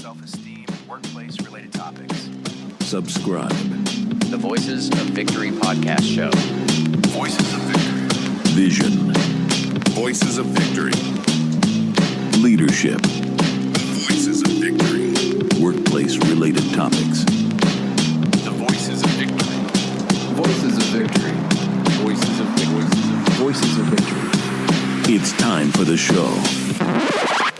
self-esteem, workplace-related topics. Subscribe. The Voices of Victory podcast show. Voices of Victory. Vision. Voices of Victory. Leadership. Voices of Victory. Workplace-related topics. The Voices of Victory. Voices of Victory. Voices of Victory. Voices of Victory. It's time for the show.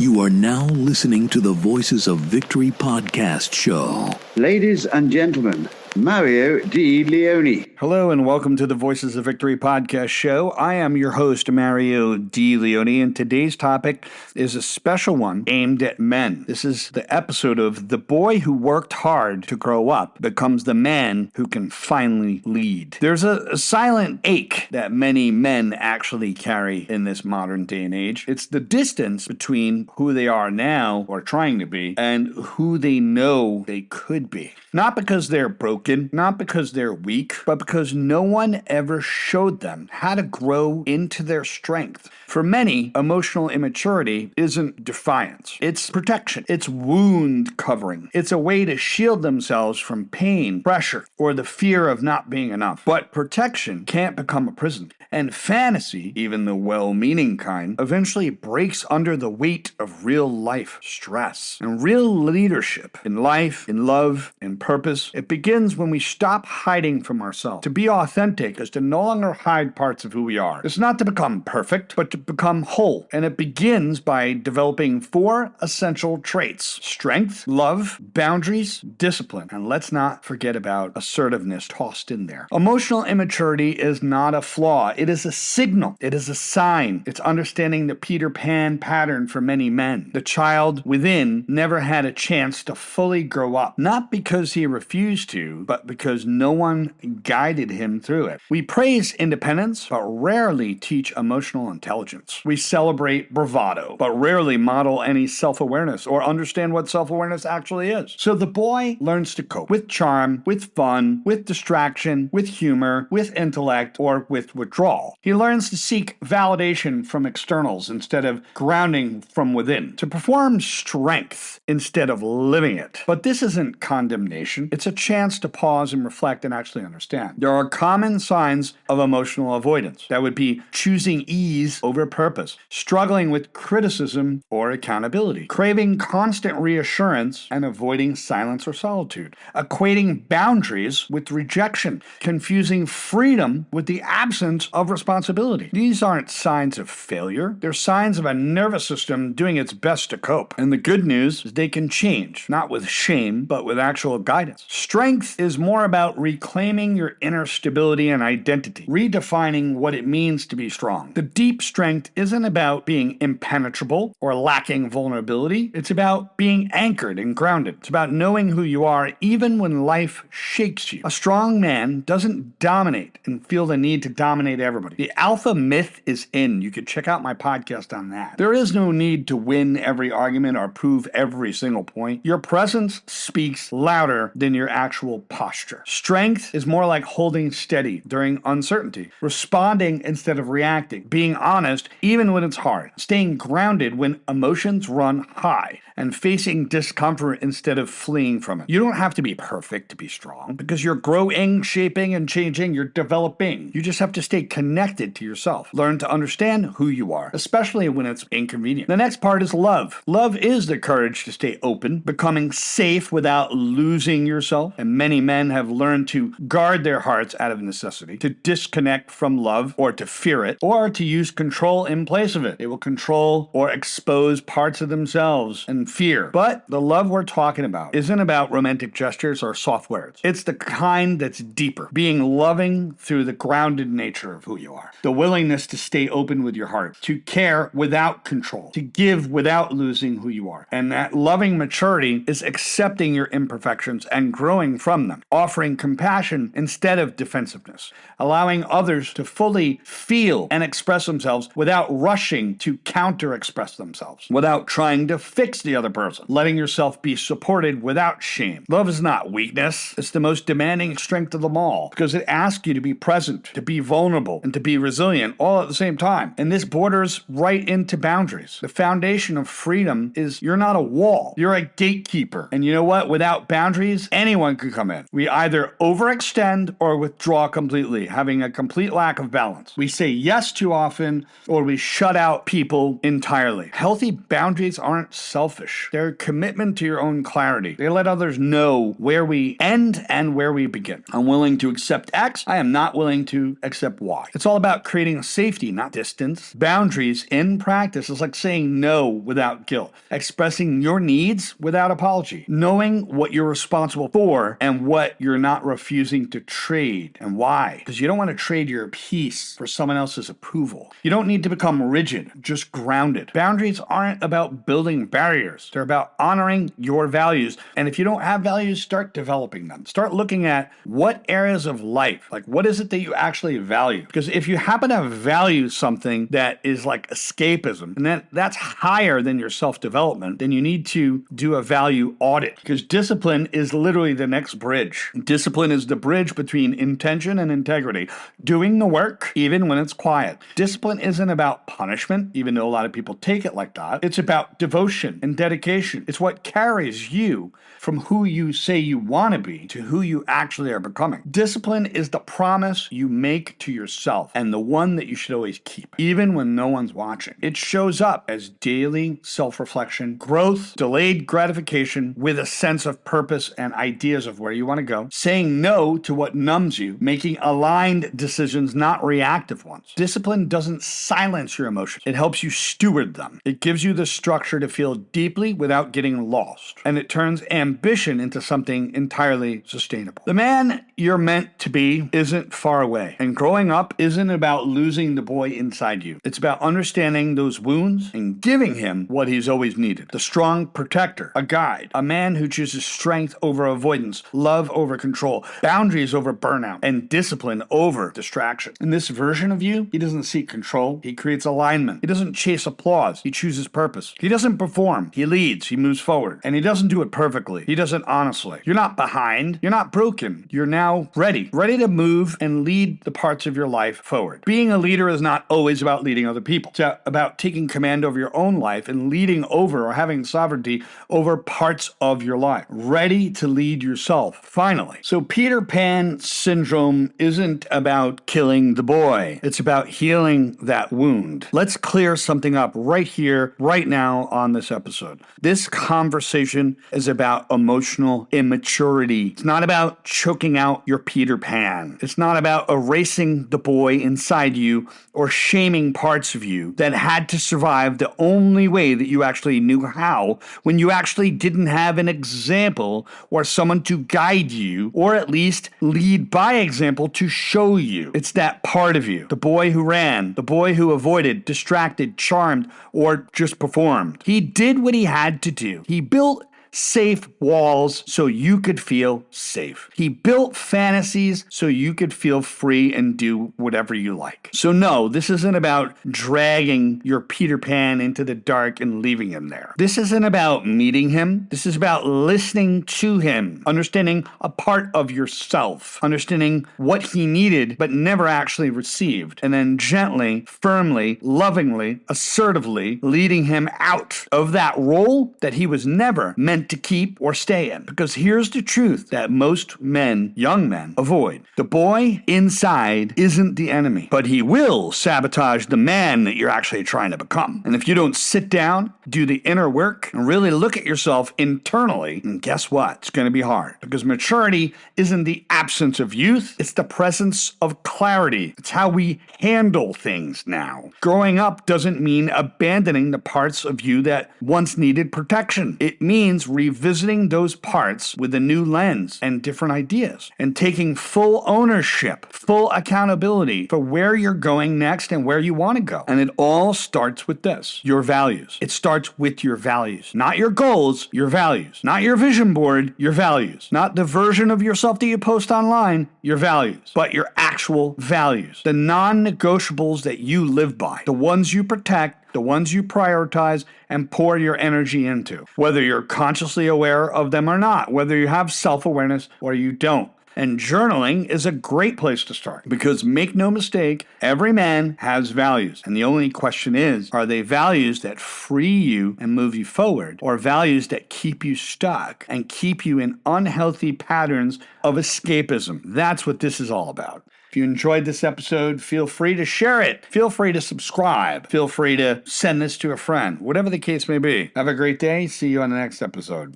You are now listening to the Voices of Victory podcast show. Ladies and gentlemen, Mario Di Leone. Hello and welcome to the Voices of Victory podcast show. I am your host, Mario Di Leone, and today's topic is a special one aimed at men. This is the episode of The Boy Who Worked Hard to Grow Up Becomes the Man Who Can Finally Lead. There's a silent ache that many men actually carry in this modern day and age. It's the distance between who they are now, or trying to be, and who they know they could be. Not because they're broken, not because they're weak, but because no one ever showed them how to grow into their strength. For many, emotional immaturity isn't defiance. It's protection. It's wound covering. It's a way to shield themselves from pain, pressure, or the fear of not being enough. But protection can't become a prison. And fantasy, even the well-meaning kind, eventually breaks under the weight of real life stress. And real leadership in life, in love, in purpose, it begins when we stop hiding from ourselves. To be authentic is to no longer hide parts of who we are. It's not to become perfect, but to become whole. And it begins by developing 4 essential traits: strength, love, boundaries, discipline. And let's not forget about assertiveness tossed in there. Emotional immaturity is not a flaw. It is a signal. It is a sign. It's understanding the Peter Pan pattern for many men. The child within never had a chance to fully grow up, not because he refused to, but because no one guided him through it. We praise independence, but rarely teach emotional intelligence. We celebrate bravado, but rarely model any self-awareness or understand what self-awareness actually is. So the boy learns to cope with charm, with fun, with distraction, with humor, with intellect, or with withdrawal. He learns to seek validation from externals instead of grounding from within, to perform strength instead of living it. But this isn't condemnation. It's a chance to pause and reflect and actually understand. There are common signs of emotional avoidance. That would be choosing ease over purpose, struggling with criticism or accountability, craving constant reassurance and avoiding silence or solitude, equating boundaries with rejection, confusing freedom with the absence of responsibility. These aren't signs of failure. They're signs of a nervous system doing its best to cope. And the good news is they can change, not with shame, but with actual guidance. Strength is more about reclaiming your inner stability and identity, redefining what it means to be strong. The deep strength isn't about being impenetrable or lacking vulnerability. It's about being anchored and grounded. It's about knowing who you are even when life shakes you. A strong man doesn't dominate and feel the need to dominate everybody. The alpha myth is in. You could check out my podcast on that. There is no need to win every argument or prove every single point. Your presence speaks louder than your actual posture. Strength is more like holding steady during uncertainty, responding instead of reacting, being honest even when it's hard, staying grounded when emotions run high, and facing discomfort instead of fleeing from it. You don't have to be perfect to be strong, because you're growing, shaping, and changing. You're developing. You just have to stay connected to yourself. Learn to understand who you are, especially when it's inconvenient. The next part is love. Love is the courage to stay open, becoming safe without losing yourself. And many men have learned to guard their hearts out of necessity, to disconnect from love or to fear it, or to use control in place of it. They will control or expose parts of themselves and fear. But the love we're talking about isn't about romantic gestures or soft words. It's the kind that's deeper, being loving through the grounded nature of who you are. The willingness to stay open with your heart, to care without control, to give without losing who you are. And that loving maturity is accepting your imperfections and growing from from them, offering compassion instead of defensiveness, allowing others to fully feel and express themselves without rushing to counter-express themselves, without trying to fix the other person, letting yourself be supported without shame. Love is not weakness. It's the most demanding strength of them all because it asks you to be present, to be vulnerable, and to be resilient all at the same time. And this borders right into boundaries. The foundation of freedom is you're not a wall. You're a gatekeeper. And you know what? Without boundaries, anyone could come in. We either overextend or withdraw completely, having a complete lack of balance. We say yes too often or we shut out people entirely. Healthy boundaries aren't selfish. They're a commitment to your own clarity. They let others know where we end and where we begin. I'm willing to accept X. I am not willing to accept Y. It's all about creating safety, not distance. Boundaries in practice is like saying no without guilt, expressing your needs without apology, knowing what you're responsible for and what you're not refusing to trade and why. Because you don't want to trade your peace for someone else's approval. You don't need to become rigid, just grounded. Boundaries aren't about building barriers. They're about honoring your values. And if you don't have values, start developing them. Start looking at what areas of life, like what is it that you actually value? Because if you happen to value something that is like escapism, and that's higher than your self-development, then you need to do a value audit. Because discipline is literally the next bridge. Discipline is the bridge between intention and integrity. Doing the work, even when it's quiet. Discipline isn't about punishment, even though a lot of people take it like that. It's about devotion and dedication. It's what carries you from who you say you want to be to who you actually are becoming. Discipline is the promise you make to yourself and the one that you should always keep, even when no one's watching. It shows up as daily self-reflection, growth, delayed gratification with a sense of purpose and ideas of where you want to go, saying no to what numbs you, making aligned decisions, not reactive ones. Discipline doesn't silence your emotions. It helps you steward them. It gives you the structure to feel deeply without getting lost. And it turns ambition into something entirely sustainable. The man you're meant to be isn't far away. And growing up isn't about losing the boy inside you. It's about understanding those wounds and giving him what he's always needed. The strong protector, a guide, a man who chooses strength over avoidance, love over control, boundaries over burnout, and discipline over distraction. In this version of you, he doesn't seek control. He creates alignment. He doesn't chase applause. He chooses purpose. He doesn't perform. He leads. He moves forward. And he doesn't do it perfectly. He does it honestly. You're not behind. You're not broken. You're now ready to move and lead the parts of your life forward. Being a leader is not always about leading other people. It's about taking command over your own life and leading over or having sovereignty over parts of your life. Ready to lead yourself, finally. So Peter Pan syndrome isn't about killing the boy. It's about healing that wound. Let's clear something up right here, right now on this episode. This conversation is about emotional immaturity. It's not about choking out your Peter Pan. It's not about erasing the boy inside you or shaming parts of you that had to survive the only way that you actually knew how when you actually didn't have an example or someone to guide you or at least lead by example to show you. It's that part of you, the boy who ran, the boy who avoided, distracted, charmed, or just performed. He did what he had to do. He built safe walls so you could feel safe. He built fantasies so you could feel free and do whatever you like. So no, this isn't about dragging your Peter Pan into the dark and leaving him there. This isn't about meeting him. This is about listening to him, understanding a part of yourself, understanding what he needed but never actually received, and then gently, firmly, lovingly, assertively leading him out of that role that he was never meant to keep or stay in. Because here's the truth that most men, young men, avoid. The boy inside isn't the enemy, but he will sabotage the man that you're actually trying to become. And if you don't sit down, do the inner work, and really look at yourself internally, and guess what? It's going to be hard. Because maturity isn't the absence of youth, it's the presence of clarity. It's how we handle things now. Growing up doesn't mean abandoning the parts of you that once needed protection. It means revisiting those parts with a new lens and different ideas and taking full ownership, full accountability for where you're going next and where you want to go. And it all starts with this, your values. It starts with your values, not your goals, your values, not your vision board, your values, not the version of yourself that you post online, your values, but your actual values, the non-negotiables that you live by, the ones you protect, the ones you prioritize and pour your energy into, whether you're consciously aware of them or not, whether you have self-awareness or you don't. And journaling is a great place to start because make no mistake, every man has values. And the only question is, are they values that free you and move you forward or values that keep you stuck and keep you in unhealthy patterns of escapism? That's what this is all about. If you enjoyed this episode, feel free to share it. Feel free to subscribe. Feel free to send this to a friend, whatever the case may be. Have a great day. See you on the next episode.